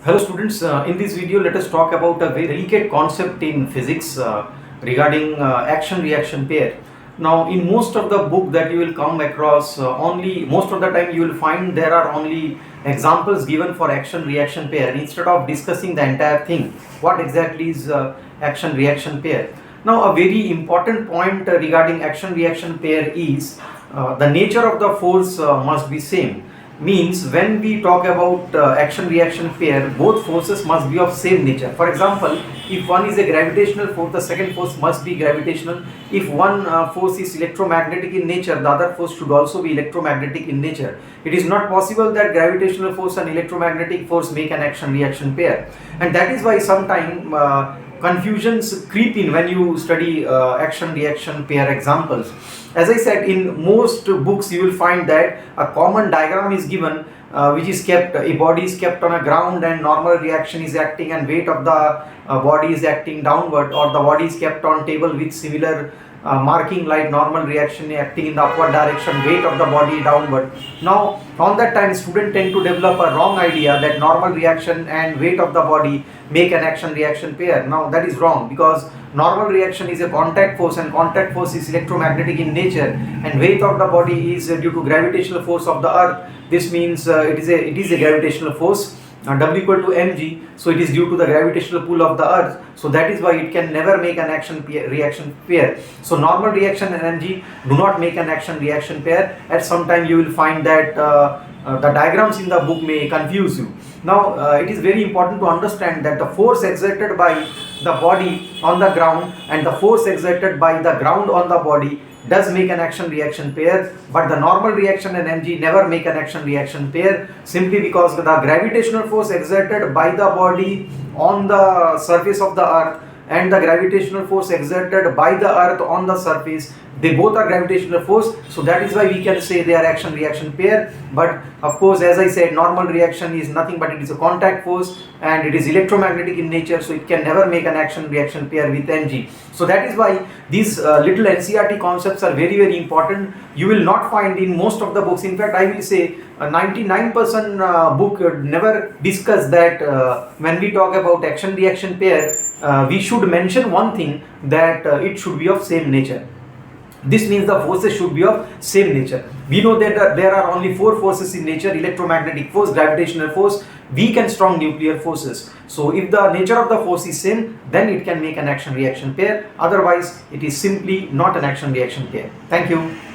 Hello students, in this video let us talk about a very delicate concept in physics regarding action-reaction pair. Now in most of the book that you will come across, only most of the time you will find there are only examples given for action-reaction pair instead of discussing the entire thing. What exactly is action-reaction pair? Now a very important point regarding action-reaction pair is the nature of the force must be same. Means when we talk about action reaction pair, both forces must be of same nature. For example, if one is a gravitational force, the second force must be gravitational. If one force is electromagnetic in nature, the other force should also be electromagnetic in nature. It is not possible that gravitational force and electromagnetic force make an action reaction pair, and that is why sometimes confusions creep in when you study action reaction pair examples. As I said, in most books you will find that a common diagram is given, which is kept, a body is kept on a ground and normal reaction is acting and weight of the body is acting downward, or the body is kept on table with similar marking like normal reaction acting in the upward direction, weight of the body downward. Now on that time students tend to develop a wrong idea that normal reaction and weight of the body make an action reaction pair. Now that is wrong, because normal reaction is a contact force and contact force is electromagnetic in nature, and weight of the body is due to gravitational force of the earth. This means it is a gravitational force, W equal to mg, so it is due to the gravitational pull of the earth, so that is why it can never make an action reaction pair. So normal reaction and energy do not make an action reaction pair. At some time you will find that the diagrams in the book may confuse you. Now it is very important to understand that the force exerted by the body on the ground and the force exerted by the ground on the body does make an action reaction pair, but the normal reaction and mg never make an action reaction pair, simply because the gravitational force exerted by the body on the surface of the earth and the gravitational force exerted by the earth on the surface, they both are gravitational force, so that is why we can say they are action reaction pair. But of course, as I said, normal reaction is nothing but it is a contact force and it is electromagnetic in nature, so it can never make an action reaction pair with mg. So that is why these little NCERT concepts are very important. You will not find in most of the books. In fact, I will say 99% book never discuss that when we talk about action reaction pair, we should mention one thing, that it should be of same nature. This means the forces should be of same nature. We know that there are only four forces in nature: electromagnetic force, gravitational force, weak and strong nuclear forces. So if the nature of the force is same, then it can make an action reaction pair. Otherwise, it is simply not an action reaction pair. Thank you.